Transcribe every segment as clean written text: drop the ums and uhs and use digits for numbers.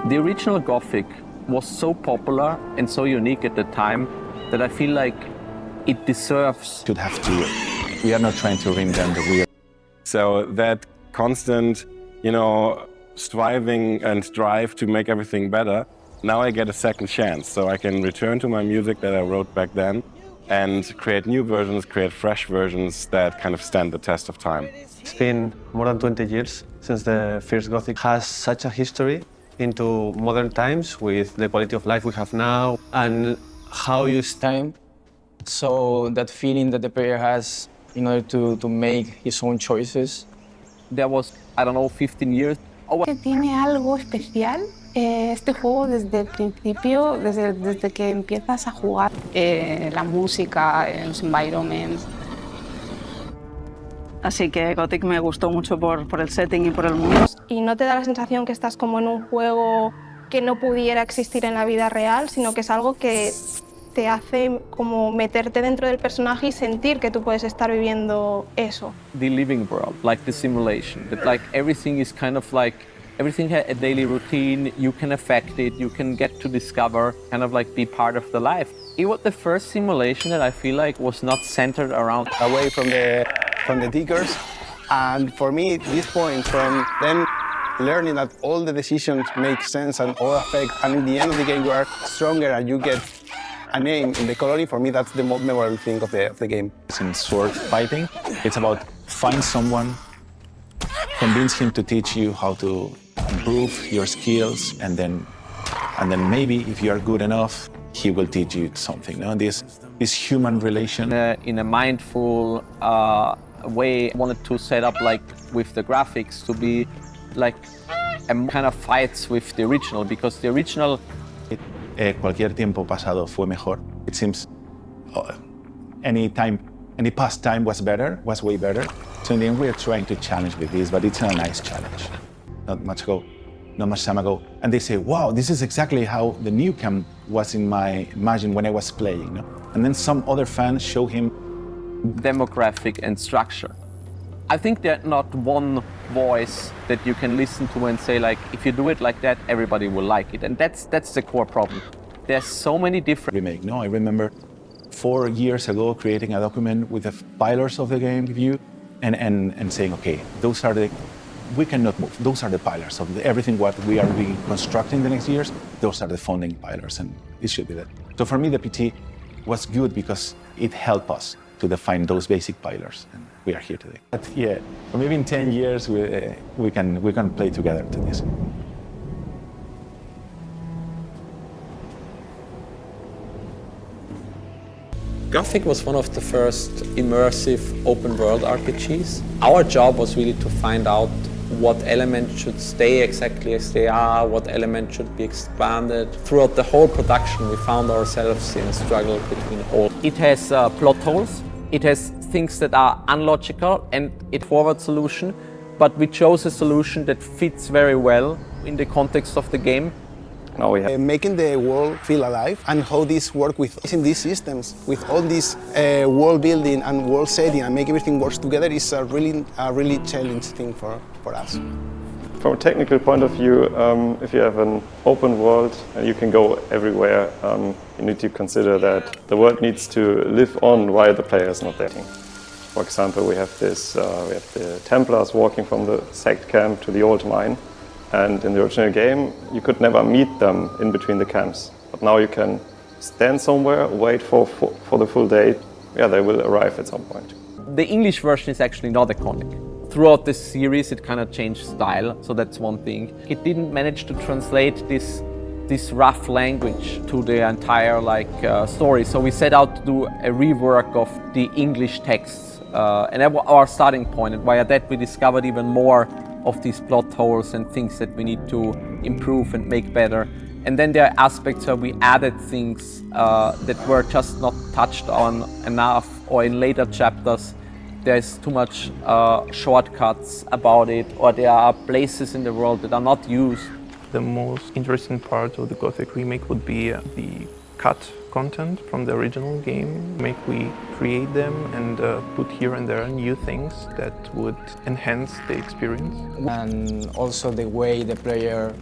The original Gothic was so popular and so unique at the time that I feel like it deserves to have to. We are not trying to reinvent the wheel. So that constant, striving and drive to make everything better, now I get a second chance. So I can return to my music that I wrote back then and create new versions, create fresh versions that kind of stand the test of time. It's been more than 20 years since the first Gothic. Has such a history into modern times with the quality of life we have now and how you time. So that feeling that the player has in order to make his own choices. There was, 15 years. Tiene algo especial este juego desde el principio, desde que empiezas a jugar. La música, los environments. Así que Gothic me gustó mucho por el setting y por el mundo. Y no te da la sensación que estás como en un juego que no pudiera existir en la vida real, sino que es algo que te hace como meterte dentro del personaje y sentir que tú puedes estar viviendo eso. The living world, like the simulation, that like everything is kind of like, everything has a daily routine, you can affect it, you can get to discover, kind of like be part of the life. It was the first simulation that I feel like was not centered around away from the diggers. And for me, this point from them learning that all the decisions make sense and all affect, and in the end of the game you are stronger and you get a name in the colony, for me that's the most memorable thing of the game. In sword fighting, it's about find someone, convince him to teach you how to improve your skills, and then maybe if you are good enough, he will teach you something. This human relation. In a mindful way, I wanted to set up like with the graphics to be like a kind of fights with the original, because the original. Cualquier tiempo pasado fue mejor. It seems any past time was way better. So in the end, we are trying to challenge with this, but it's a nice challenge. Not much time ago, and they say, "Wow, this is exactly how the new camp was in my imagine when I was playing." And then some other fans show him demographic and structure. I think there's not one voice that you can listen to and say like, if you do it like that, everybody will like it, and that's the core problem. There's so many different remake. I remember 4 years ago creating a document with the pillars of the game view, and saying, okay, we cannot move. Those are the pillars of everything what we are reconstructing the next years. Those are the founding pillars, and it should be that. So for me, the PT was good because it helped us to define those basic pillars, and we are here today. But yeah, or maybe in 10 years we can play together to this. Gothic was one of the first immersive open-world RPGs. Our job was really to find out what elements should stay exactly as they are, what elements should be expanded. Throughout the whole production, we found ourselves in a struggle between all. It has plot holes, it has things that are unlogical, and it's a forward solution, but we chose a solution that fits very well in the context of the game. Now we have making the world feel alive, and how this work with in these systems, with all this world building and world setting, and make everything work together is a really challenging thing for us. From a technical point of view, if you have an open world and you can go everywhere, you need to consider that the world needs to live on while the player is not there. For example, we have the Templars walking from the sect camp to the old mine. And in the original game, you could never meet them in between the camps. But now you can stand somewhere, wait for the full day. Yeah, they will arrive at some point. The English version is actually not iconic. Throughout the series, it kind of changed style, so that's one thing. It didn't manage to translate this rough language to the entire story. So we set out to do a rework of the English texts, and that was our starting point. And via that, we discovered even more of these plot holes and things that we need to improve and make better. And then there are aspects where we added things that were just not touched on enough, or in later chapters there's too much shortcuts about it, or there are places in the world that are not used. The most interesting part of the Gothic remake would be the cut content from the original game. We create them and put here and there new things that would enhance the experience. And also the way the player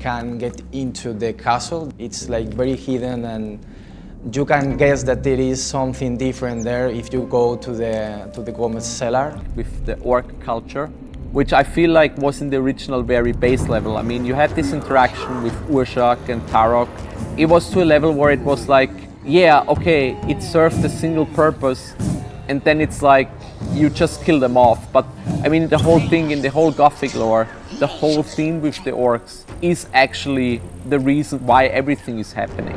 can get into the castle. It's like very hidden, and you can guess that there is something different there if you go to the Gomez cellar. With the orc culture, which I feel like was in the original very base level. I mean, you had this interaction with Urshak and Tarok. It was to a level where it was like, yeah, okay, it served a single purpose, and then it's like, you just kill them off. But I mean, the whole thing in the whole Gothic lore, the whole theme with the orcs is actually the reason why everything is happening.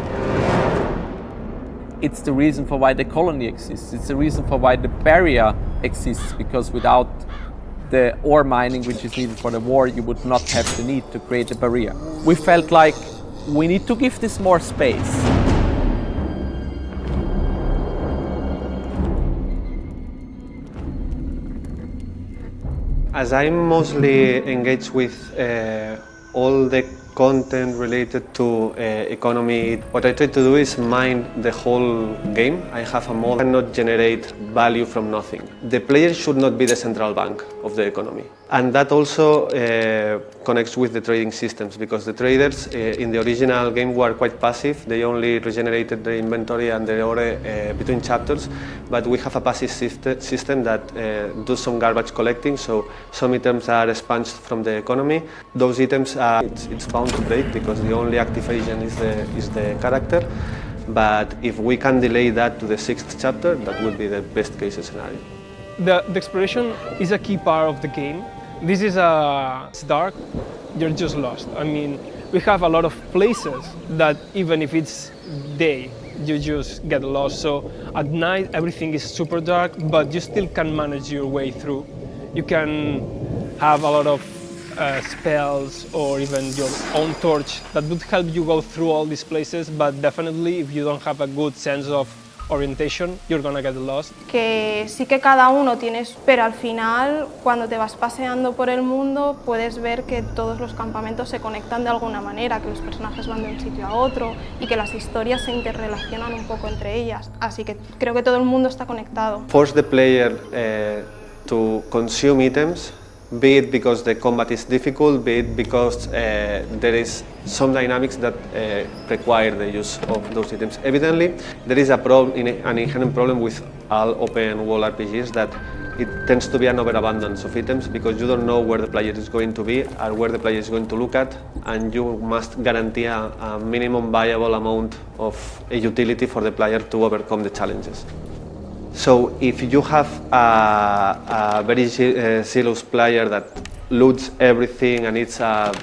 It's the reason for why the colony exists. It's the reason for why the barrier exists, because without the ore mining which is needed for the war, you would not have the need to create a barrier. We felt like we need to give this more space. As I'm mostly engaged with all the content related to economy, what I try to do is mine the whole game. I have a model, cannot generate value from nothing. The player should not be the central bank of the economy. And that also connects with the trading systems, because the traders in the original game were quite passive. They only regenerated the inventory and the ore between chapters, but we have a passive system that does some garbage collecting, so some items are expunged from the economy. Those items, it's bound to break because the only active agent is the character, but if we can delay that to the 6th chapter, that would be the best case scenario. The exploration is a key part of the game. This is it's dark, you're just lost. I mean, we have a lot of places that even if it's day, you just get lost. So at night, everything is super dark, but you still can manage your way through. You can have a lot of spells or even your own torch that would help you go through all these places, but definitely if you don't have a good sense of orientation, you're gonna get lost. Que sí que cada uno tiene, pero al final, cuando te vas paseando por el mundo, puedes ver que todos los campamentos se conectan de alguna manera, que los personajes van de un sitio a otro y que las historias se interrelacionan un poco entre ellas. Así que creo que todo el mundo está conectado. Force the player to consume items, be it because the combat is difficult, be it because there is some dynamics that require the use of those items. Evidently, there is an inherent problem with all open world RPGs that it tends to be an overabundance of items because you don't know where the player is going to be or where the player is going to look at, and you must guarantee a minimum viable amount of a utility for the player to overcome the challenges. So if you have a very zealous player that loots everything and it's a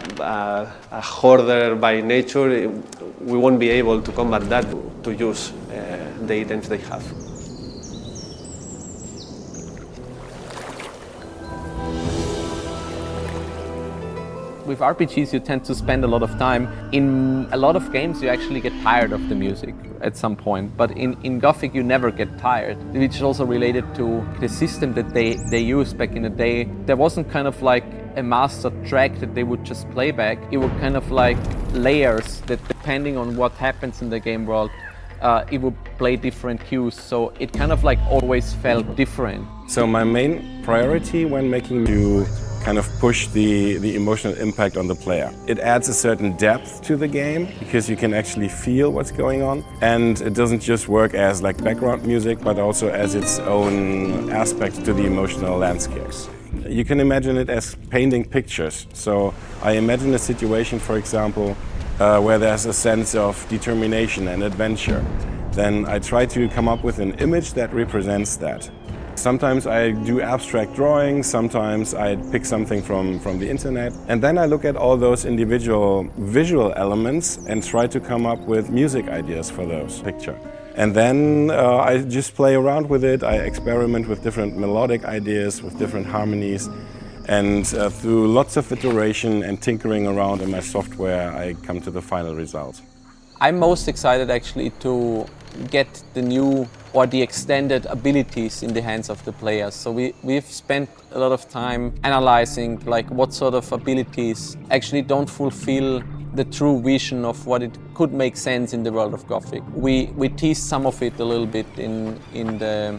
hoarder by nature, we won't be able to combat that to use the items they have. With RPGs, you tend to spend a lot of time. In a lot of games, you actually get tired of the music at some point. But in Gothic, you never get tired, which is also related to the system that they used back in the day. There wasn't kind of like a master track that they would just play back. It was kind of like layers that, depending on what happens in the game world, it would play different cues. So it kind of like always felt different. So my main priority when making you kind of push the emotional impact on the player. It adds a certain depth to the game because you can actually feel what's going on, and it doesn't just work as like background music but also as its own aspect to the emotional landscapes. You can imagine it as painting pictures. So I imagine a situation, for example, where there's a sense of determination and adventure. Then I try to come up with an image that represents that. Sometimes I do abstract drawings, sometimes I pick something from the internet, and then I look at all those individual visual elements and try to come up with music ideas for those pictures. And then I just play around with it, I experiment with different melodic ideas, with different harmonies, and through lots of iteration and tinkering around in my software, I come to the final result. I'm most excited actually to get the new or the extended abilities in the hands of the players. So we've spent a lot of time analyzing like what sort of abilities actually don't fulfill the true vision of what it could make sense in the world of Gothic. We teased some of it a little bit in the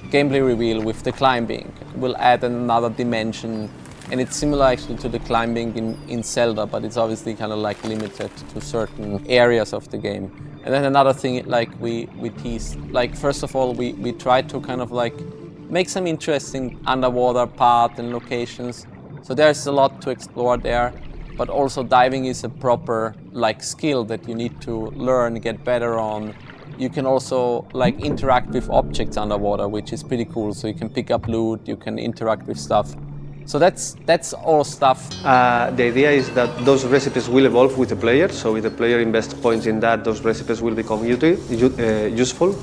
gameplay reveal with the climbing. We'll add another dimension And it's similar actually to the climbing in Zelda, but it's obviously kind of like limited to certain areas of the game. And then another thing like we teased, like first of all, we tried to kind of like make some interesting underwater paths and locations. So there's a lot to explore there, but also diving is a proper like skill that you need to learn, get better on. You can also like interact with objects underwater, which is pretty cool. So you can pick up loot, you can interact with stuff. So that's all stuff. The idea is that those recipes will evolve with the player. So if the player invests points in that, those recipes will become useful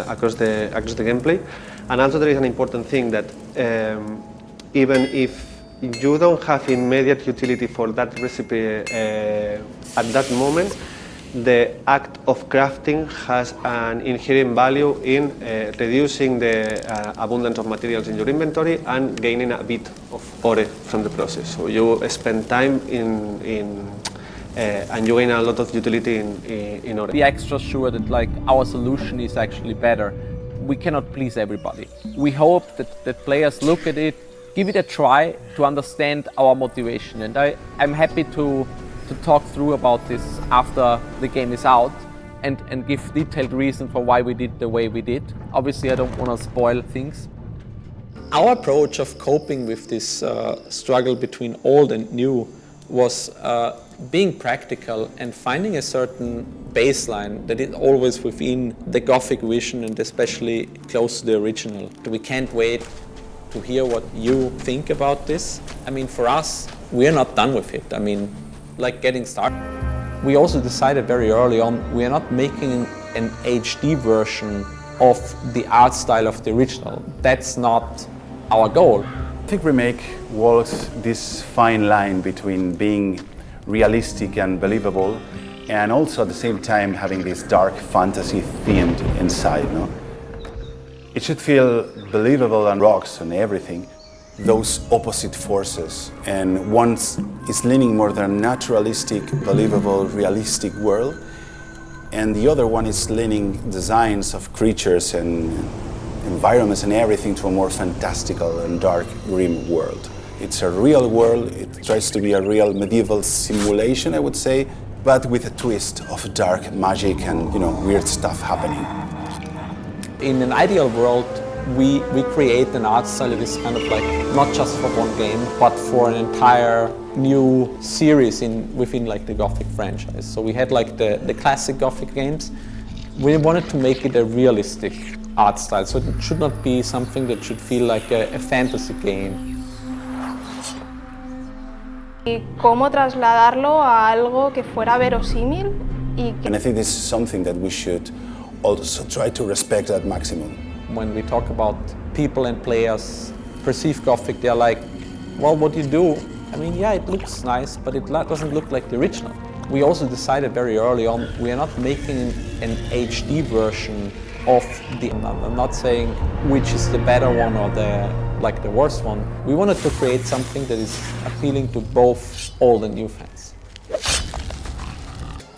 across the gameplay. And also there is an important thing that even if you don't have immediate utility for that recipe at that moment, the act of crafting has an inherent value in reducing the abundance of materials in your inventory and gaining a bit of ore from the process. So you spend time and you gain a lot of utility in ore. Be extra sure that like our solution is actually better. We cannot please everybody. We hope that players look at it, give it a try to understand our motivation. And I'm happy to talk through about this after the game is out and give detailed reason for why we did the way we did. Obviously, I don't want to spoil things. Our approach of coping with this struggle between old and new was being practical and finding a certain baseline that is always within the Gothic vision and especially close to the original. We can't wait to hear what you think about this. I mean, for us, we're not done with it. I mean, like getting started. We also decided very early on, we are not making an HD version of the art style of the original. That's not our goal. I think Remake walks this fine line between being realistic and believable and also at the same time having this dark fantasy themed inside. No? It should feel believable and rocks and everything. Those opposite forces, and one is leaning more than naturalistic, believable, realistic world, and the other one is leaning designs of creatures and environments and everything to a more fantastical and dark, grim world. It's a real world, it tries to be a real medieval simulation, I would say, but with a twist of dark magic and weird stuff happening. In an ideal world, we create an art style that is kind of like not just for one game, but for an entire new series within like the Gothic franchise. So we had like the classic Gothic games. We wanted to make it a realistic art style, so it should not be something that should feel like a fantasy game. Y cómo trasladarlo a algo que fuera verosímil y que... And I think this is something that we should also try to respect at maximum. When we talk about people and players perceive Gothic, they're like, well, what do you do? I mean, yeah, it looks nice, but it doesn't look like the original. We also decided very early on, we are not making an HD version of the... I'm not saying which is the better one or the worst one. We wanted to create something that is appealing to both old and new fans.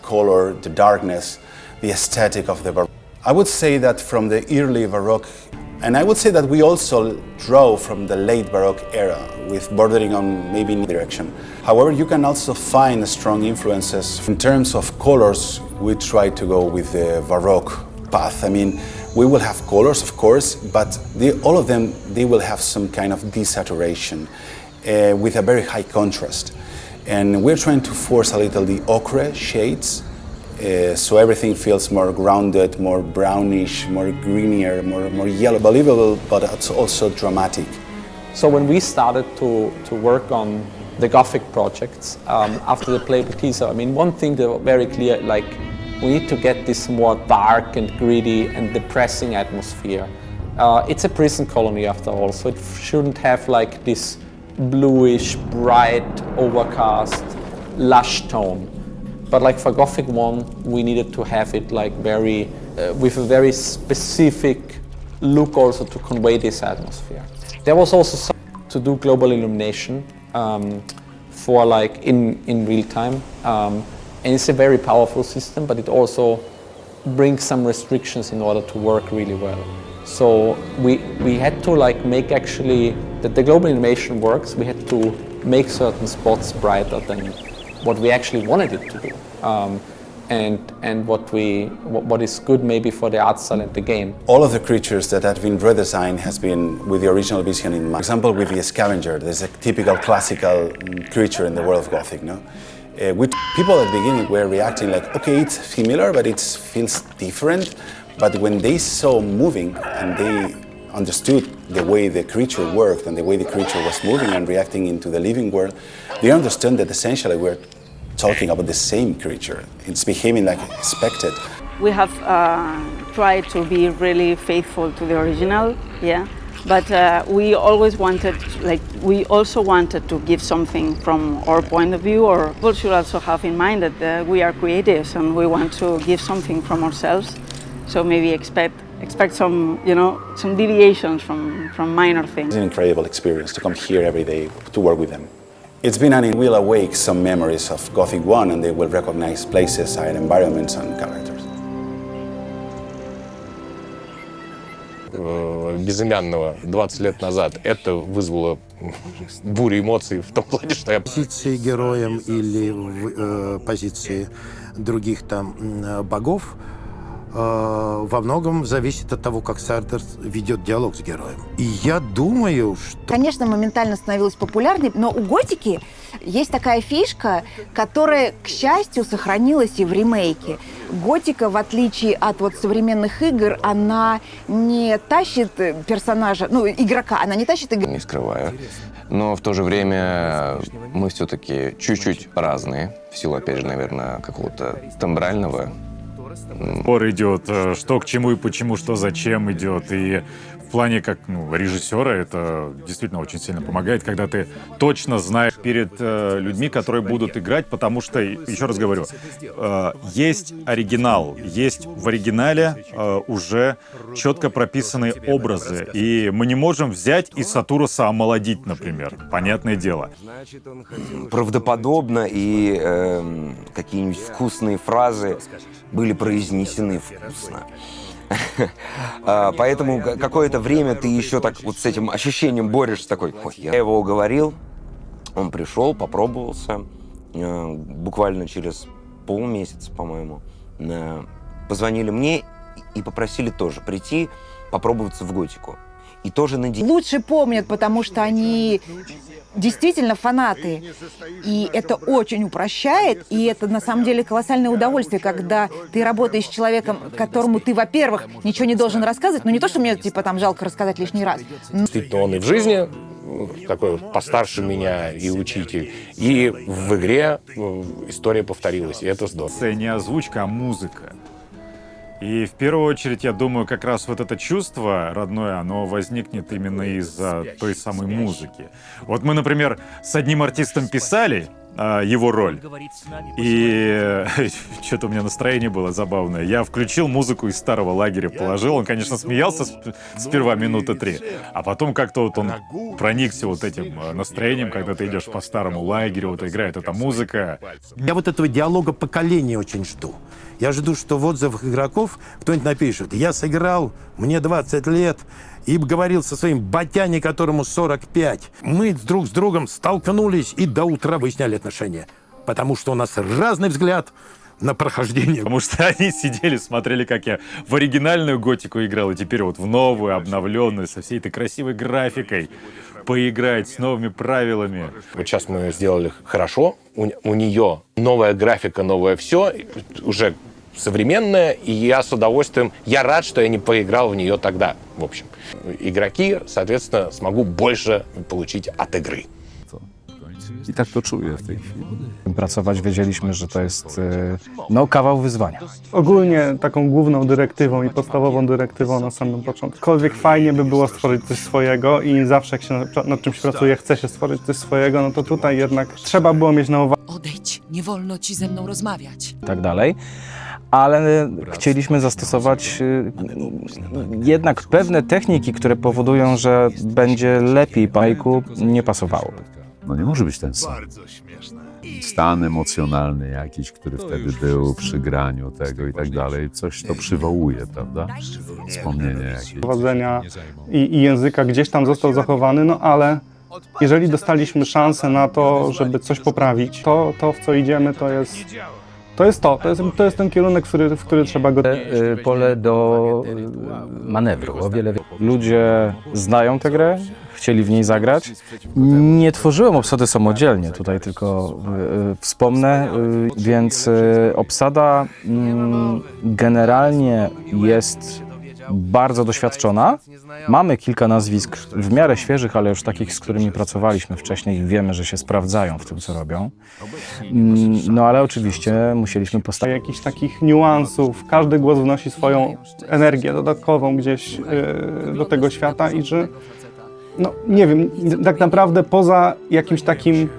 Color, the darkness, the aesthetic of the Baroque. I would say that from the early Baroque, and I would say that we also draw from the late Baroque era, with bordering on maybe new direction. However, you can also find strong influences. In terms of colors, we try to go with the Baroque path. I mean, we will have colors, of course, but all of them, they will have some kind of desaturation with a very high contrast. And we're trying to force a little the ochre shades, so everything feels more grounded, more brownish, more greenier, more yellow, believable, but it's also dramatic. So when we started to work on the Gothic projects, after the playable teaser, I mean, one thing that was very clear, like, we need to get this more dark and gritty and depressing atmosphere. It's a prison colony after all, so it shouldn't have like this bluish, bright, overcast, lush tone. But like for Gothic 1, we needed to have it like very, with a very specific look also to convey this atmosphere. There was also some to do global illumination for like in real time. And it's a very powerful system, but it also brings some restrictions in order to work really well. So we had to like make actually that the global illumination works. We had to make certain spots brighter than what we actually wanted it to do. And what is good maybe for the art style and the game. All of the creatures that have been redesigned has been with the original vision in mind. For example, with the scavenger, there's a typical classical creature in the world of Gothic, no? Which people at the beginning were reacting like, okay, it's similar, but it feels different. But when they saw moving and they understood the way the creature worked and the way the creature was moving and reacting into the living world, they understood that essentially we're talking about the same creature. It's behaving like expected. We have tried to be really faithful to the original, yeah. But we always wanted, we also wanted to give something from our point of view, or people should also have in mind that we are creatives and we want to give something from ourselves. So maybe expect some, some deviations from minor things. It's an incredible experience to come here every day to work with them. It's been and it will awake some memories of Gothic 1, and they will recognize places and environments and characters. Безымянного 20 лет назад это вызвало бурю эмоций в том плане, что я... Позиции героям или позиции других там богов во многом зависит от того, как Сардерс ведет диалог с героем. И я думаю, что... Конечно, моментально становилась популярной, но у Готики есть такая фишка, которая, к счастью, сохранилась и в ремейке. Готика, в отличие от современных игр, она не тащит персонажа, игрока, она не тащит игрока. Не скрываю. Но в то же время мы все-таки чуть-чуть разные, в силу, опять же, наверное, какого-то тембрального. Спор идет, что к чему и почему, что зачем идет. И в плане как режиссера это действительно очень сильно помогает, когда ты точно знаешь перед людьми, которые будут играть, потому что, еще раз говорю, есть оригинал, есть в оригинале уже четко прописанные образы, и мы не можем взять и Сатуруса омолодить, например, понятное дело. Правдоподобно, и какие-нибудь вкусные фразы были произнесены вкусно. Поэтому какое-то время ты еще так вот с этим ощущением борешься, такой, я его уговорил, он пришел, попробовался, буквально через полмесяца, по-моему, позвонили мне и попросили тоже прийти, попробоваться в Готику. И тоже лучше помнят, потому что они действительно фанаты. И это очень упрощает, и это на самом деле колоссальное удовольствие, когда ты работаешь с человеком, которому ты, во-первых, ничего не должен рассказывать, но не то, что мне жалко рассказать лишний раз. Действительно, он и в жизни такой постарше меня и учитель, и в игре история повторилась, и это здорово. Это не озвучка, а музыка. И в первую очередь, я думаю, как раз вот это чувство родное, оно возникнет именно из-за той самой музыки. Вот мы, например, с одним артистом писали его роль, и что-то у меня настроение было забавное. Я включил музыку из старого лагеря, положил. Он, конечно, смеялся сперва минуты 3, а потом как-то вот он проникся вот этим настроением, когда ты идешь по старому лагерю, вот играет эта музыка. Я вот этого диалога поколения очень жду. Я жду, что в отзывах игроков кто-нибудь напишет: я сыграл, мне 20 лет, и говорил со своим батяне, которому 45. Мы друг с другом столкнулись и до утра выясняли отношения. Потому что у нас разный взгляд на прохождение. Потому что они сидели, смотрели, как я в оригинальную Готику играл, и теперь вот в новую, обновленную, со всей этой красивой графикой поиграть, с новыми правилами. Вот сейчас мы сделали хорошо, у нее новая графика, новое все, уже современная, и я с удовольствием, я рад, что я не поиграл в нее тогда, в общем. Игроки, соответственно, смогу больше получить от игры. I tak to czuję w tej chwili. Pracować wiedzieliśmy, że to jest kawał wyzwania. Ogólnie taką główną dyrektywą i podstawową dyrektywą na samym początku. Cokolwiek fajnie by było stworzyć coś swojego i zawsze jak się nad czymś pracuje, chce się stworzyć coś swojego, no to tutaj jednak trzeba było mieć na uwadze. Odejdź, nie wolno ci ze mną rozmawiać. Tak dalej. Ale chcieliśmy zastosować jednak pewne techniki, które powodują, że będzie lepiej bajku, nie pasowałoby. No nie może być ten sam. Stan emocjonalny jakiś, który wtedy był przy graniu tego i tak dalej, coś to przywołuje, prawda? Wspomnienie jakieś. Prowadzenia i języka gdzieś tam został zachowany, no ale Jeżeli dostaliśmy szansę na to, żeby coś poprawić, to w co idziemy, to jest ten kierunek, w który trzeba go... Pole do manewru. O wiele... Ludzie znają tę grę, chcieli w niej zagrać. Nie tworzyłem obsady samodzielnie, tutaj tylko wspomnę, więc obsada generalnie jest bardzo doświadczona. Mamy kilka nazwisk w miarę świeżych, ale już takich, z którymi pracowaliśmy wcześniej i wiemy, że się sprawdzają w tym, co robią. No ale oczywiście musieliśmy postawić jakichś takich niuansów. Każdy głos wnosi swoją energię dodatkową gdzieś do tego świata i że, no nie wiem, tak naprawdę poza jakimś takim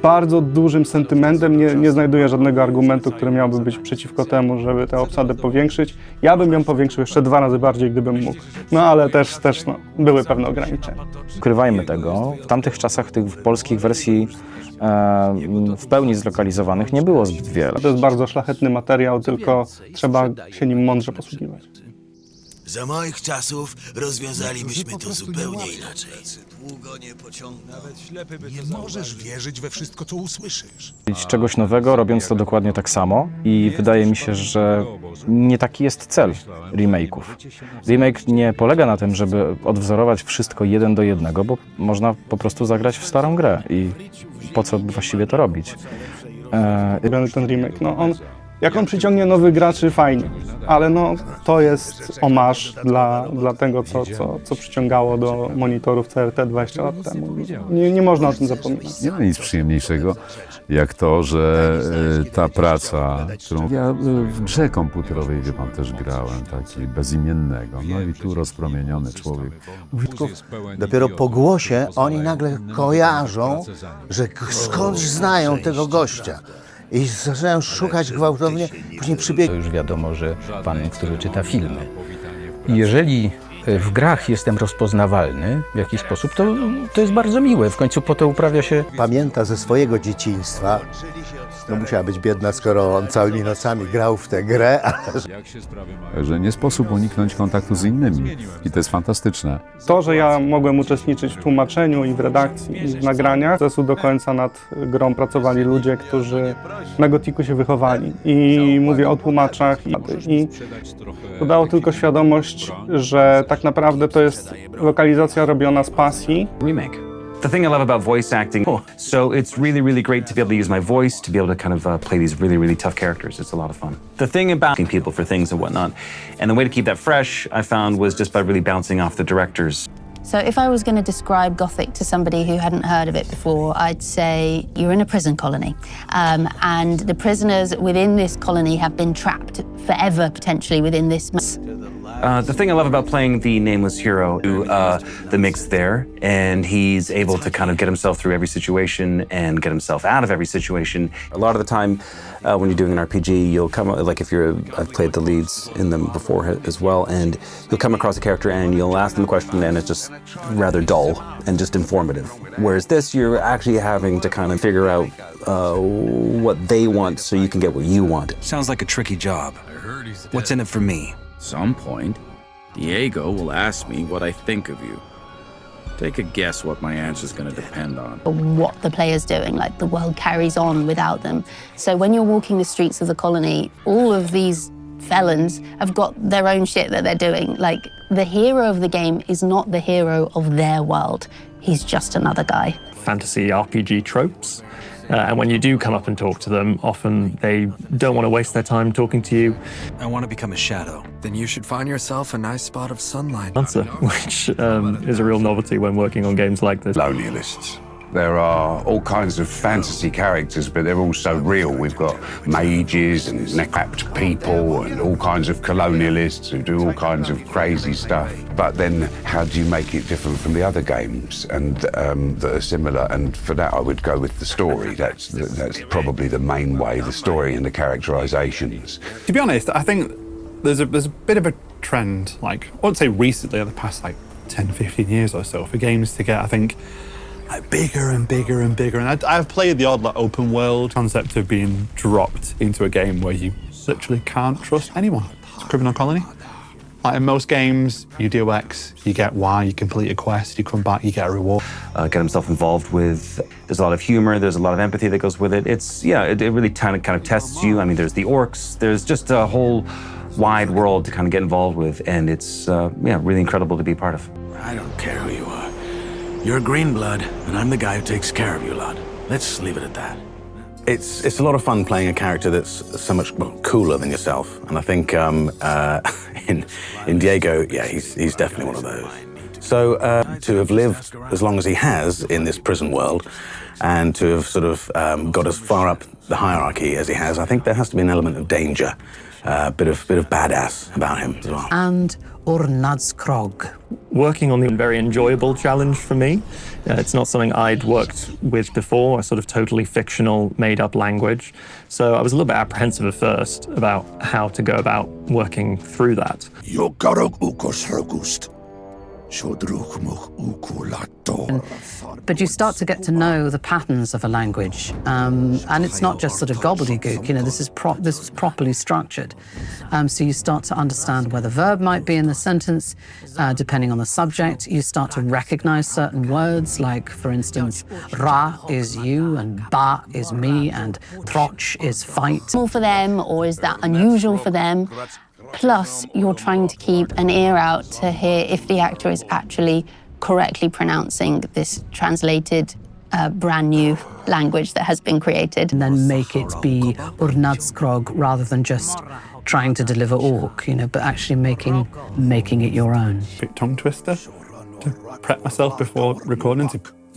bardzo dużym sentymentem nie znajduję żadnego argumentu, który miałby być przeciwko temu, żeby tę obsadę powiększyć. Ja bym ją powiększył jeszcze 2 razy bardziej, gdybym mógł. No ale też były pewne ograniczenia. Ukrywajmy tego, w tamtych czasach tych polskich wersji w pełni zlokalizowanych nie było zbyt wiele. To jest bardzo szlachetny materiał, tylko trzeba się nim mądrze posługiwać. Za moich czasów rozwiązalibyśmy to zupełnie inaczej. Nie możesz wierzyć we wszystko, co usłyszysz. Czegoś nowego, robiąc to dokładnie tak samo i wydaje mi się, że nie taki jest cel remake'ów. Remake nie polega na tym, żeby odwzorować wszystko 1 do 1, bo można po prostu zagrać w starą grę i po co właściwie to robić. Ten remake, jak on przyciągnie nowych graczy, fajnie, ale to jest hommage dla tego, co przyciągało do monitorów CRT 20 lat temu. Nie można o tym zapominać. Nie ma nic przyjemniejszego, jak to, że ta praca, którą ja w grze komputerowej, wie pan, też grałem, taki bezimiennego, no i tu rozpromieniony człowiek. Dopiero po głosie oni nagle kojarzą, że skądś znają tego gościa. I zaczynają szukać gwałtownie, później przybiegł. To już wiadomo, że pan, który czyta filmy. Jeżeli w grach jestem rozpoznawalny w jakiś sposób, to jest bardzo miłe. W końcu po to uprawia się... Pamięta ze swojego dzieciństwa. Musiała być biedna, skoro on całymi nocami grał w tę grę. Że nie sposób uniknąć kontaktu z innymi i to jest fantastyczne. To, że ja mogłem uczestniczyć w tłumaczeniu i w redakcji i w nagraniach, do końca nad grą pracowali ludzie, którzy na Gothicu się wychowali. I mówię o tłumaczach i to dało tylko świadomość, że tak naprawdę to jest lokalizacja robiona z pasji. Remake. The thing I love about voice acting, so it's really, really great to be able to use my voice, to be able to kind of play these really, really tough characters. It's a lot of fun. The thing about asking people for things and whatnot, and the way to keep that fresh, I found, was just by really bouncing off the directors. So if I was going to describe Gothic to somebody who hadn't heard of it before, I'd say you're in a prison colony. And the prisoners within this colony have been trapped forever, potentially, within this... The thing I love about playing the nameless hero, the mix there, and he's able to kind of get himself through every situation and get himself out of every situation. A lot of the time, when you're doing an RPG, you'll come, like if I've played the leads in them before as well, and you'll come across a character and you'll ask them a question and it's just rather dull and just informative. Whereas this, you're actually having to kind of figure out what they want so you can get what you want. Sounds like a tricky job. What's in it for me? At some point, Diego will ask me what I think of you. Take a guess what my answer's going to depend on. What the player's doing, like the world carries on without them. So when you're walking the streets of the colony, all of these felons have got their own shit that they're doing. Like, the hero of the game is not the hero of their world. He's just another guy. Fantasy RPG tropes. And when you do come up and talk to them, often they don't want to waste their time talking to you. I want to become a shadow. Then you should find yourself a nice spot of sunlight. Answer, which is a real novelty when working on games like this. Colonialists. There are all kinds of fantasy characters, but they're all so real. We've got mages and neck-wrapped people and all kinds of colonialists who do all kinds of crazy stuff. But then how do you make it different from the other games and that are similar? And for that, I would go with the story. That's probably the main way, the story and the characterizations. To be honest, I think there's a bit of a trend, like, I wouldn't say recently, in the past, 10, 15 years or so, for games to get, I think, bigger and bigger and bigger. And I've played the odd open world concept of being dropped into a game where you literally can't trust anyone. It's a criminal colony. Like in most games, you do X, you get Y, you complete a quest, you come back, you get a reward. Get himself involved with. There's a lot of humor. There's a lot of empathy that goes with it. It really kind of tests you. I mean, there's the orcs. There's just a whole wide world to kind of get involved with, and it's really incredible to be part of. I don't care who you are. You're green blood, and I'm the guy who takes care of you lot. Let's leave it at that. It's a lot of fun playing a character that's so much cooler than yourself, and I think in Diego, yeah, he's definitely one of those. So to have lived as long as he has in this prison world, and to have sort of got as far up the hierarchy as he has, I think there has to be an element of danger, a bit of badass about him as well. And Ornadskrog. Working on the very enjoyable challenge for me. It's not something I'd worked with before, a sort of totally fictional, made-up language. So I was a little bit apprehensive at first about how to go about working through that. But you start to get to know the patterns of a language, and it's not just sort of gobbledygook. You know, this is properly structured. So you start to understand where the verb might be in the sentence, depending on the subject. You start to recognize certain words, like, for instance, ra is you, and ba is me, and troch is fight. Normal for them, or is that unusual for them? Plus, you're trying to keep an ear out to hear if the actor is actually correctly pronouncing this translated, brand new language that has been created. And then make it be Ornadskrog rather than just trying to deliver orc, you know, but actually making it your own. Bit tongue twister to prep myself before recording.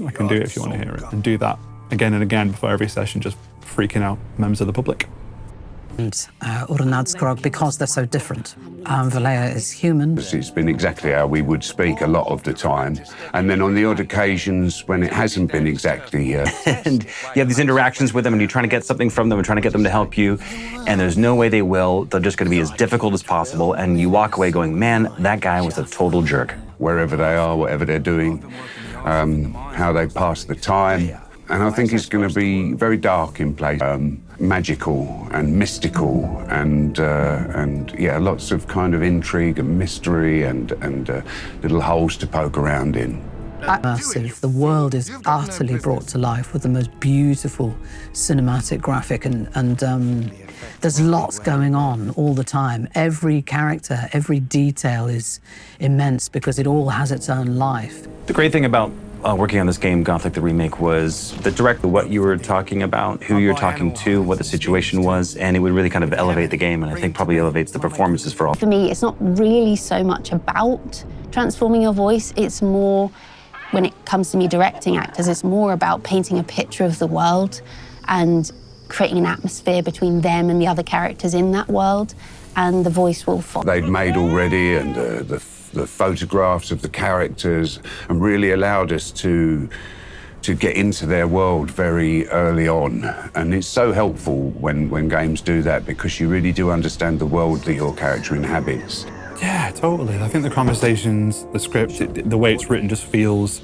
I can do it if you want to hear it, and do that again and again before every session, just freaking out members of the public. And Ornadskrog, because they're so different. Valea is human. It's been exactly how we would speak a lot of the time. And then on the odd occasions when it hasn't been exactly... And you have these interactions with them, and you're trying to get something from them and trying to get them to help you, and there's no way they will. They're just going to be as difficult as possible, and you walk away going, man, that guy was a total jerk. Wherever they are, whatever they're doing, how they pass the time. And I think it's going to be very dark in place, magical and mystical, and yeah, lots of kind of intrigue and mystery and little holes to poke around in. Immersive. The world is utterly brought to life with the most beautiful cinematic graphic, and there's lots going on all the time. Every character, every detail is immense because it all has its own life. The great thing about working on this game, Gothic, the remake, was what you were talking about, who you're talking to, what the situation was, and it would really kind of elevate the game, and I think probably elevates the performances for all. For me, it's not really so much about transforming your voice. It's more, when it comes to me directing actors, it's more about painting a picture of the world and creating an atmosphere between them and the other characters in that world, and the voice will follow. They'd made already, and the photographs of the characters, and really allowed us to get into their world very early on. And it's so helpful when games do that, because you really do understand the world that your character inhabits. Yeah, totally. I think the conversations, the script, the way it's written just feels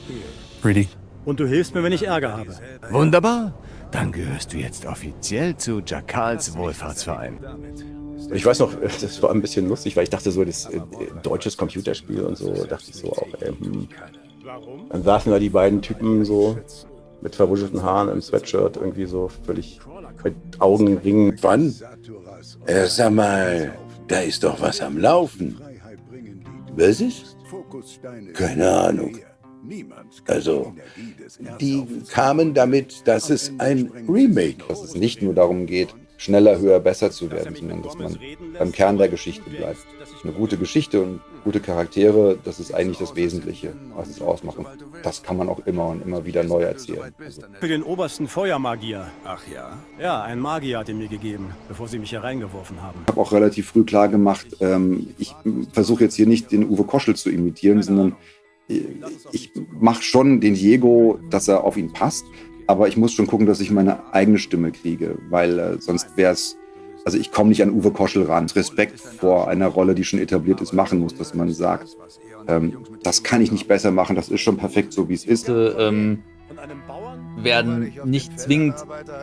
really... Und du hilfst mir, wenn ich Ärger habe. Wunderbar. Dann gehörst du jetzt offiziell zu Jakals Wohlfahrtsverein. Ich weiß noch, das war ein bisschen lustig, weil ich dachte so, das deutsches Computerspiel und so, dachte ich so auch, Dann saßen da die beiden Typen so mit verwuschelten Haaren im Sweatshirt, irgendwie so völlig mit Augenringen. Wann? Sag mal, da ist doch was am Laufen. Was ist? Keine Ahnung. Also, die kamen damit, dass es ein Remake, dass es nicht nur darum geht, schneller, höher, besser zu werden, sondern dass man beim Kern der Geschichte bleibt. Eine gute Geschichte und gute Charaktere, das ist eigentlich das Wesentliche, was es ausmacht. Und das kann man auch immer und immer wieder neu erzählen. Für den obersten Feuermagier. Ach ja? Ja, ein Magier hat ihn mir gegeben, bevor sie mich hier reingeworfen haben. Ich habe auch relativ früh klar gemacht, ich versuche jetzt hier nicht den Uwe Koschel zu imitieren, sondern ich mache schon den Diego, dass er auf ihn passt. Aber ich muss schon gucken, dass ich meine eigene Stimme kriege, weil sonst wäre es, also ich komme nicht an Uwe Koschel ran. Respekt vor einer Rolle, die schon etabliert ist, machen muss, dass man sagt, das kann ich nicht besser machen, das ist schon perfekt so, wie es ist. werden nicht zwingend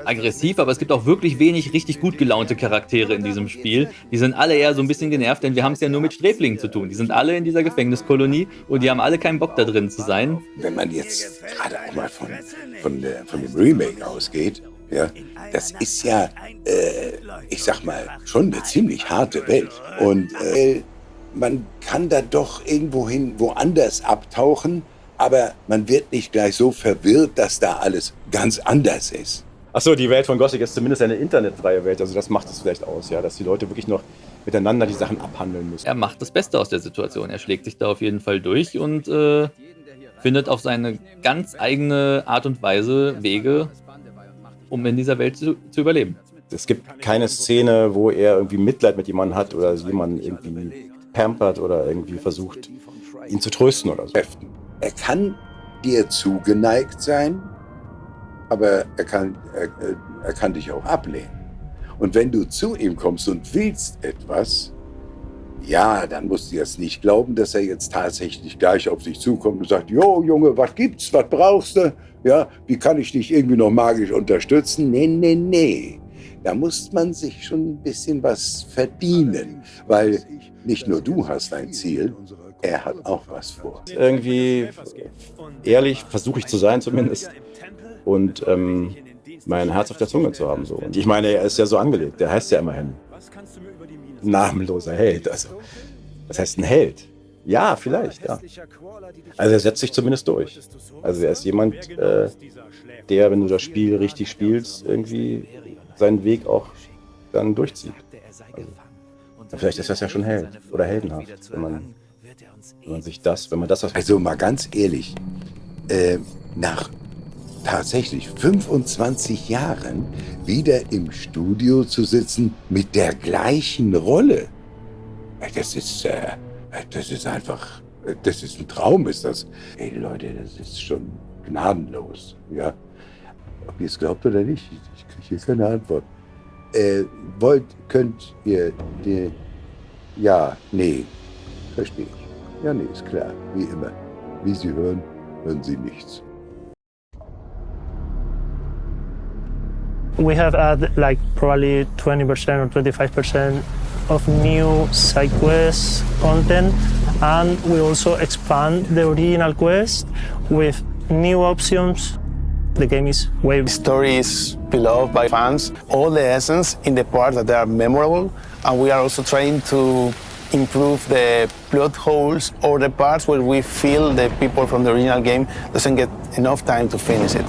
aggressiv, aber es gibt auch wirklich wenig richtig gut gelaunte Charaktere in diesem Spiel. Die sind alle eher so ein bisschen genervt, denn wir haben es ja nur mit Sträflingen zu tun. Die sind alle in dieser Gefängniskolonie und die haben alle keinen Bock da drin zu sein. Wenn man jetzt gerade auch mal von dem Remake ausgeht, ja, das ist ja, ich sag mal, schon eine ziemlich harte Welt. Und man kann da doch irgendwohin woanders abtauchen, aber man wird nicht gleich so verwirrt, dass da alles ganz anders ist. Achso, die Welt von Gothic ist zumindest eine internetfreie Welt, also das macht es vielleicht aus, ja, dass die Leute wirklich noch miteinander die Sachen abhandeln müssen. Er macht das Beste aus der Situation. Er schlägt sich da auf jeden Fall durch und findet auf seine ganz eigene Art und Weise Wege, um in dieser Welt zu überleben. Es gibt keine Szene, wo er irgendwie Mitleid mit jemandem hat oder jemanden irgendwie pampert oder irgendwie versucht, ihn zu trösten oder so. Er kann dir zugeneigt sein, aber er kann dich auch ablehnen. Und wenn du zu ihm kommst und willst etwas, ja, dann musst du jetzt nicht glauben, dass er jetzt tatsächlich gleich auf dich zukommt und sagt, jo Junge, was gibt's, was brauchst du? Ja, wie kann ich dich irgendwie noch magisch unterstützen? Nee. Da muss man sich schon ein bisschen was verdienen, weil nicht nur du hast ein Ziel, er hat auch was vor. Irgendwie ehrlich versuche ich zu sein zumindest und mein Herz auf der Zunge zu haben. So. Und ich meine, er ist ja so angelegt, der heißt ja immerhin namenloser Held. Also, das heißt ein Held. Ja, vielleicht, ja. Also er setzt sich zumindest durch. Also er ist jemand, der, wenn du das Spiel richtig spielst, irgendwie seinen Weg auch dann durchzieht. Also, vielleicht ist das ja schon Held oder heldenhaft, wenn man das... Also mal ganz ehrlich, nach tatsächlich 25 Jahren wieder im Studio zu sitzen mit der gleichen Rolle, das ist einfach, das ist ein Traum, ist das. Ey Leute, das ist schon gnadenlos, ja. Ob ihr es glaubt oder nicht, ich kriege hier keine Antwort. Könnt ihr die... Ja, nee, verstehe ich. Ja, nee, ist klar, wie immer. Wie Sie hören, hören Sie nichts. We have added like probably 20% or 25% of new side quest content, and we also expand the original quest with new options. The game is way... The story is beloved by fans, all the essence in the parts that are memorable, and we are also trying to improve the plot holes or the parts where we feel the people from the original game doesn't get enough time to finish it.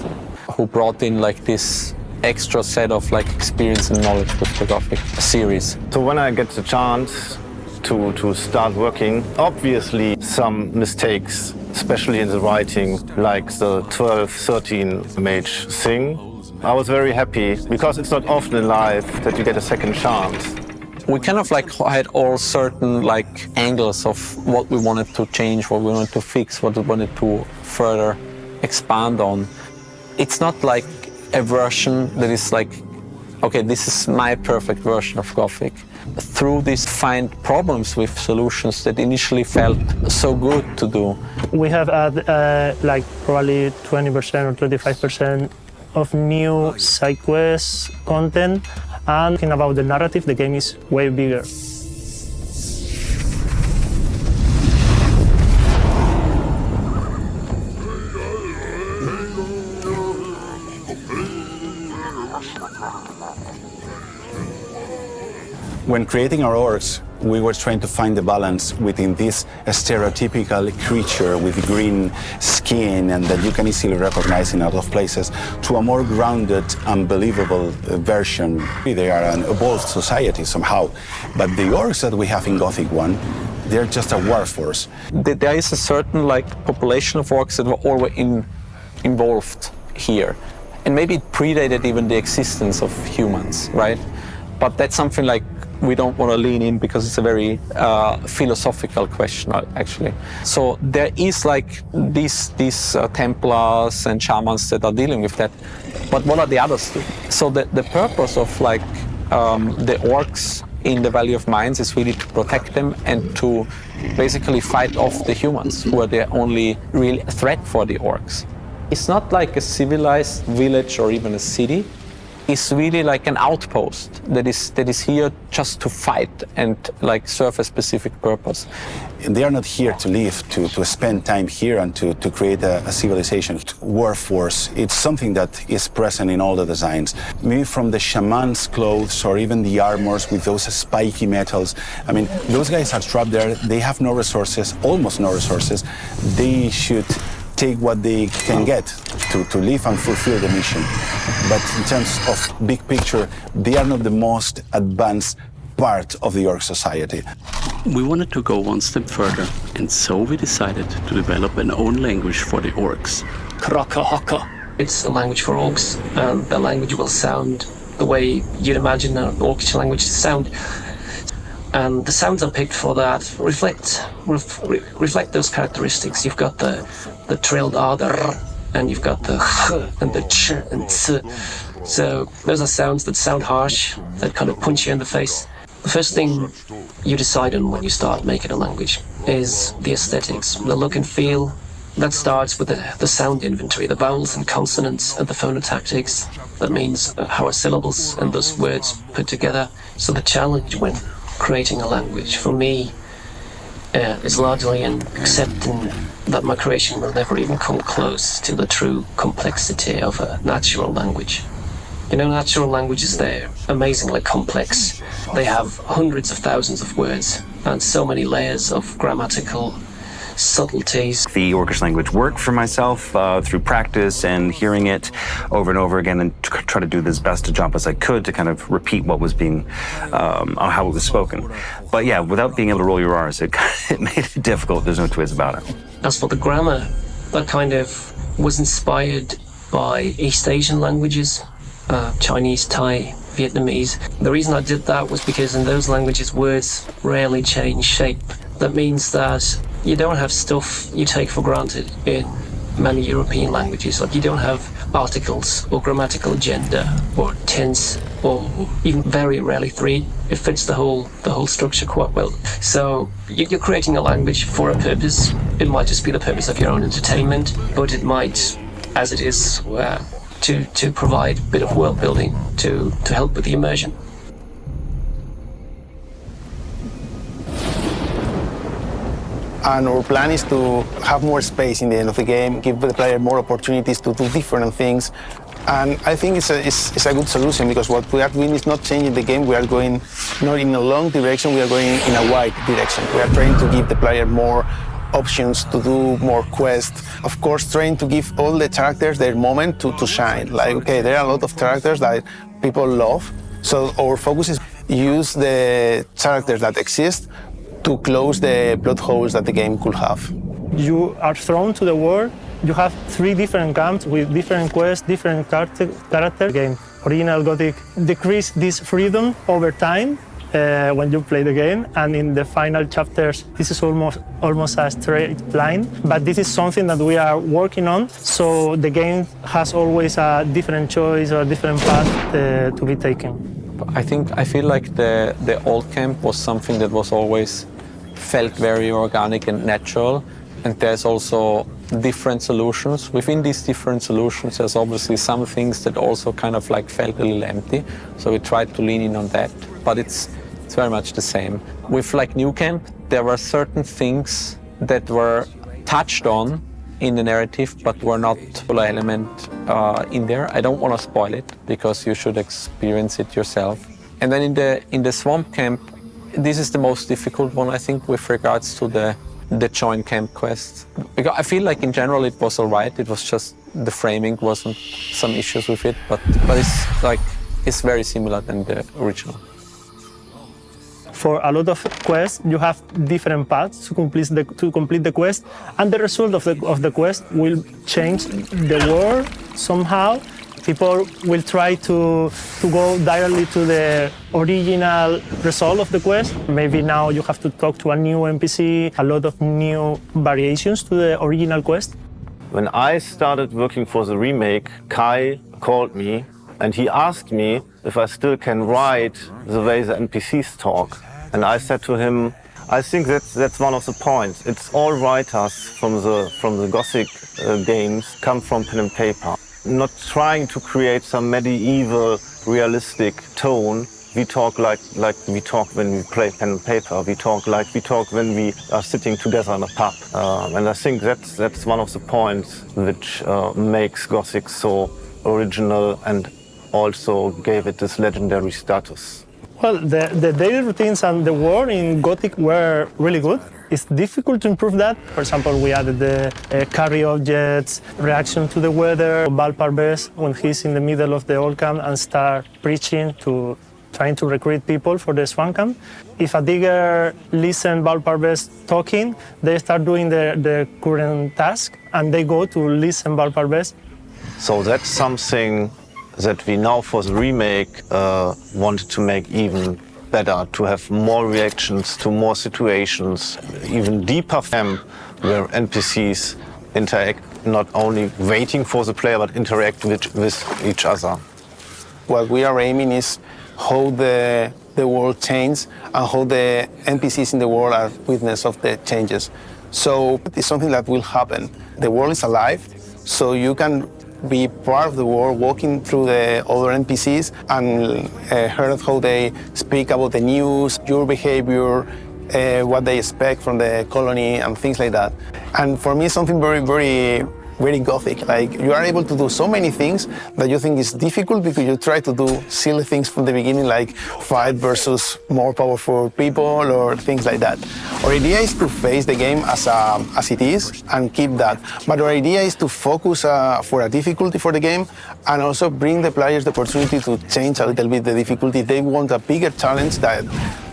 Who brought in like this extra set of like experience and knowledge with the Gothic series. So when I get the chance to start working, obviously some mistakes, especially in the writing, like the 12-13 mage thing. I was very happy because it's not often in life that you get a second chance. We kind of like had all certain like angles of what we wanted to change, what we wanted to fix, what we wanted to further expand on. It's not like a version that is like, okay, this is my perfect version of Gothic. Through this, find problems with solutions that initially felt so good to do. We have added like probably 20% or 25% of new side quest content, and thinking about the narrative, the game is way bigger. When creating our orcs, we were trying to find the balance within this stereotypical creature with green skin and that you can easily recognize in a lot of places to a more grounded, unbelievable version. They are an evolved society somehow, but the orcs that we have in Gothic 1, they're just a war force. There is a certain like population of orcs that were always involved here, and maybe it predated even the existence of humans, right? But that's something like we don't want to lean in because it's a very philosophical question, actually. So there is like these Templars and shamans that are dealing with that. But what are the others doing? So the purpose of like the orcs in the Valley of Mines is really to protect them and to basically fight off the humans who are the only real threat for the orcs. It's not like a civilized village or even a city. It's really like an outpost that is here just to fight and like serve a specific purpose. They are not here to live, to spend time here and to create a civilization. War force, it's something that is present in all the designs. Maybe from the shaman's clothes or even the armors with those spiky metals. I mean, those guys are trapped there. They have no resources, almost no resources. They should take what they can get to live and fulfill the mission. But in terms of big picture, they are not the most advanced part of the orc society. We wanted to go one step further, and so we decided to develop an own language for the orcs. Kraka-haka. It's a language for orcs, and the language will sound the way you'd imagine an orcish language to sound. And the sounds I picked for that reflect those characteristics. You've got the trilled R, the R, and you've got the H and the Ch and Ts. So those are sounds that sound harsh, that kind of punch you in the face. The first thing you decide on when you start making a language is the aesthetics, the look and feel. That starts with the sound inventory, the vowels and consonants and the phonotactics. That means how are syllables and those words put together. So the challenge when creating a language for me is largely in accepting that my creation will never even come close to the true complexity of a natural language. You know, natural languages, they're amazingly complex. They have hundreds of thousands of words and so many layers of grammatical subtleties. The Orcish language worked for myself through practice and hearing it over and over again, and try to do as best a job as I could to kind of repeat what was being, how it was spoken. But yeah, without being able to roll your R's, it made it difficult. There's no two ways about it. As for the grammar, that kind of was inspired by East Asian languages, Chinese, Thai, Vietnamese. The reason I did that was because in those languages, words rarely change shape. That means that you don't have stuff you take for granted in many European languages. Like you don't have articles or grammatical gender or tense or even very rarely three. It fits the whole structure quite well. So you're creating a language for a purpose. It might just be the purpose of your own entertainment, but it might, as it is, to provide a bit of world building to help with the immersion. And our plan is to have more space in the end of the game, give the player more opportunities to do different things. And I think it's a good solution, because what we are doing is not changing the game. We are going not in a long direction, we are going in a wide direction. We are trying to give the player more options to do more quests. Of course, trying to give all the characters their moment to shine. Like, okay, there are a lot of characters that people love. So our focus is use the characters that exist to close the plot holes that the game could have. You are thrown to the world. You have 3 different camps with different quests, different character game. Original Gothic decrease this freedom over time when you play the game, and in the final chapters, this is almost a straight line. But this is something that we are working on, so the game has always a different choice or a different path to be taken. I feel like the old camp was something that was always felt very organic and natural, and there's also different solutions. Within these different solutions, there's obviously some things that also kind of like felt a little empty, so we tried to lean in on that, but it's very much the same. With like New Camp, there were certain things that were touched on in the narrative, but were not an element in there. I don't want to spoil it, because you should experience it yourself. And then in the Swamp Camp, this is the most difficult one, I think, with regards to the joint camp quest. Because I feel like in general it was all right. It was just the framing wasn't some issues with it, but it's very similar than the original. For a lot of quests, you have different paths to complete the quest, and the result of the quest will change the world somehow. People will try to go directly to the original result of the quest. Maybe now you have to talk to a new NPC, a lot of new variations to the original quest. When I started working for the remake, Kai called me and he asked me if I still can write the way the NPCs talk. And I said to him, I think that's one of the points. It's all writers from the Gothic games come from pen and paper. Not trying to create some medieval, realistic tone. We talk like we talk when we play pen and paper. We talk like we talk when we are sitting together in a pub. And I think that's one of the points which makes Gothic so original and also gave it this legendary status. Well, the daily routines and the world in Gothic were really good. It's difficult to improve that. For example, we added the carry objects, reaction to the weather, Valparbes when he's in the middle of the old camp and start preaching to trying to recruit people for the Swan camp. If a digger listens Valparbes talking, they start doing the current task and they go to listen Valparbes. So that's something that we now for the remake wanted to make even better, to have more reactions to more situations, even deeper where NPCs interact, not only waiting for the player, but interact with each other. What we are aiming is how the world changes and how the NPCs in the world are witness of the changes. So it's something that will happen. The world is alive, so you can be part of the world, walking through the other NPCs and heard how they speak about the news, your behavior, what they expect from the colony and things like that. And for me, something very, very, very Gothic. Like, you are able to do so many things that you think is difficult because you try to do silly things from the beginning, like fight versus more powerful people or things like that. Our idea is to face the game as it is and keep that. But our idea is to focus for a difficulty for the game and also bring the players the opportunity to change a little bit the difficulty. They want a bigger challenge. That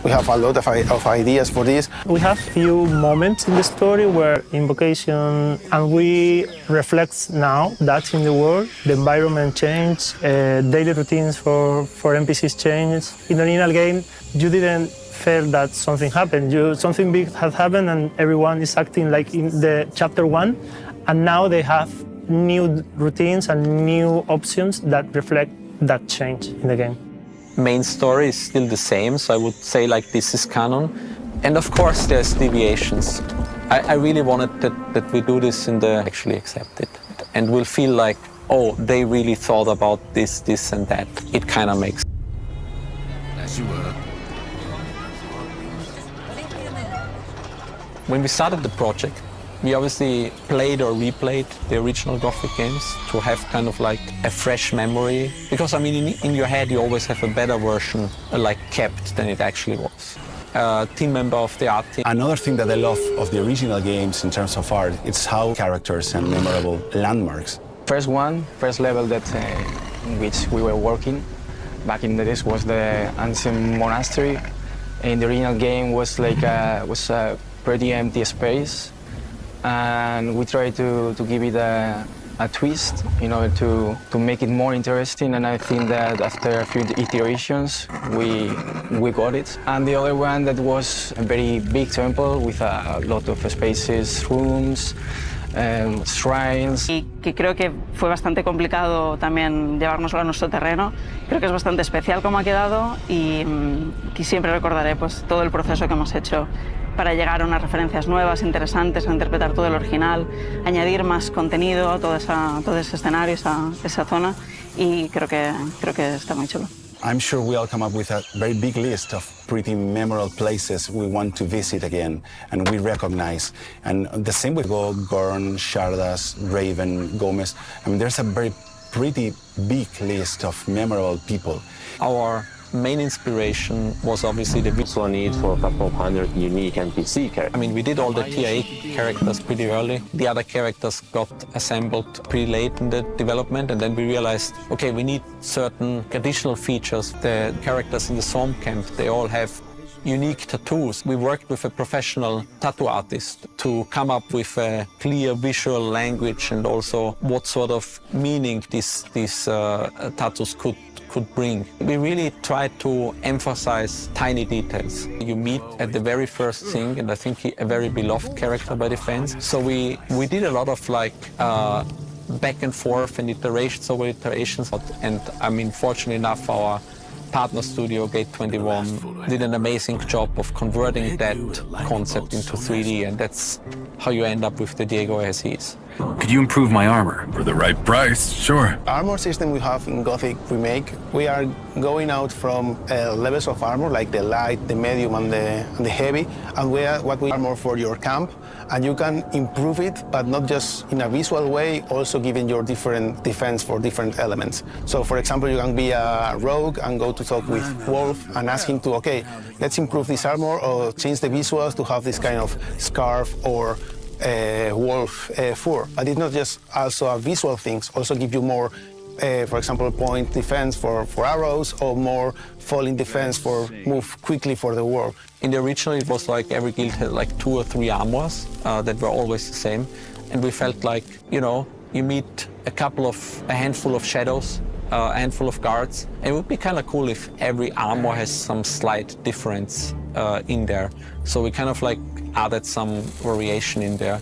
we have a lot of ideas for this. We have few moments in the story where invocation, and we reflect now that in the world, the environment change, daily routines for NPCs change. In the original game, you didn't feel that something happened. Something big has happened and everyone is acting like in the chapter 1, and now they have new routines and new options that reflect that change in the game. Main story is still the same, so I would say like this is canon. And of course there's deviations. I really wanted that we do this in the actually accepted. And we'll feel like, oh, they really thought about this and that. It kind of makes. As you were. When we started the project, we obviously played or replayed the original Gothic games to have kind of like a fresh memory. Because I mean, in your head, you always have a better version like kept than it actually was. Team member of the art team. Another thing that I love of the original games in terms of art, it's how characters and memorable landmarks. First level that in which we were working back in the days was the ancient monastery. In the original game was like was a pretty empty space, and we tried to give it a twist in order to make it more interesting, and I think that after a few iterations we got it. And the other one that was a very big temple with a lot of spaces, rooms, shrines. Y que creo que fue bastante complicado también llevárnoslo a nuestro terreno. Creo que es bastante especial como ha quedado y que siempre recordaré pues todo el proceso que hemos hecho para llegar a unas referencias nuevas, interesantes, a interpretar todo el original, añadir más contenido a todo ese escenario, esa zona, y creo que está muy chulo. I'm sure we all come up with a very big list of pretty memorable places we want to visit again and we recognize. And the same with Gorn, Shardas, Raven, Gomez. I mean, there's a very pretty big list of memorable people. Our main inspiration was obviously the visual need for a couple of hundred unique NPC characters. I mean, we did all the TIA characters pretty early. The other characters got assembled pretty late in the development, and then we realized, okay, we need certain additional features. The characters in the Storm Camp, they all have unique tattoos. We worked with a professional tattoo artist to come up with a clear visual language and also what sort of meaning these tattoos could bring. We really tried to emphasize tiny details. You meet at the very first thing, and I think he's a very beloved character by the fans. So we did a lot of like back and forth and iterations over iterations. And I mean, fortunately enough, our partner studio, Gate 21, did an amazing job of converting that concept into 3D, and that's how you end up with the Diego as he is. Could you improve my armor? For the right price, sure. Armor system we have in Gothic Remake, we are going out from levels of armor like the light, the medium, and the heavy, and we are what we armor for your camp, and you can improve it, but not just in a visual way, also giving your different defense for different elements. So for example, you can be a rogue and go to talk with Wolf and ask him to, okay, let's improve this armor or change the visuals to have this kind of scarf or wolf fur. But it's not just also a visual things, also give you more, for example, point defense for arrows or more falling defense for move quickly for the war. In the original, it was like every guild had like 2 or 3 armors that were always the same. And we felt like, you know, you meet a handful of shadows, a handful of guards. And it would be kind of cool if every armor has some slight difference in there. So we kind of like added some variation in there.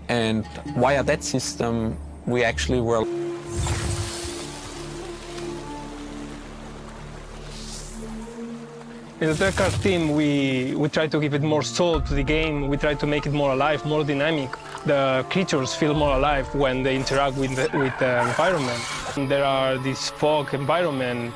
And via that system, we actually were... In the Trekart team, we try to give it more soul to the game. We try to make it more alive, more dynamic. The creatures feel more alive when they interact with the environment. And there are this fog environment,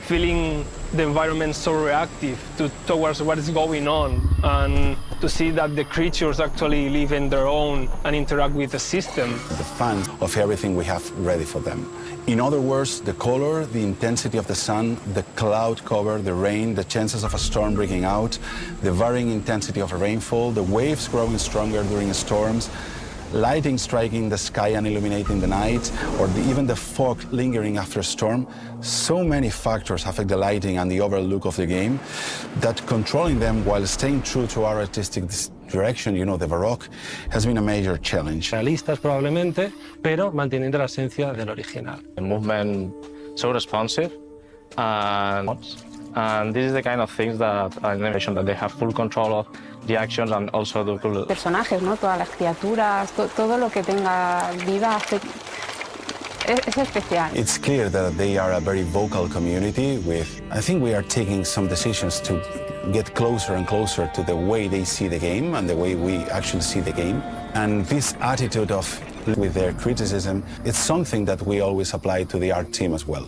feeling the environment so reactive towards what is going on, and to see that the creatures actually live in their own and interact with the system. The fans of everything we have ready for them. In other words, the color, the intensity of the sun, the cloud cover, the rain, the chances of a storm breaking out, the varying intensity of a rainfall, the waves growing stronger during storms, lighting striking the sky and illuminating the night, or even the fog lingering after a storm. So many factors affect the lighting and the overall look of the game that controlling them while staying true to our artistic direction, you know, the Baroque, has been a major challenge. Realistas probablemente, pero manteniendo la esencia del original. The movement so responsive, and this is the kind of things that animation that they have full control of the actions and also the personajes, ¿no? Todas las criaturas, todo lo que tenga vida es especial. It's clear that they are a very vocal community with, I think we are taking some decisions to get closer and closer to the way they see the game and the way we actually see the game. And this attitude of with their criticism, it's something that we always apply to the art team as well.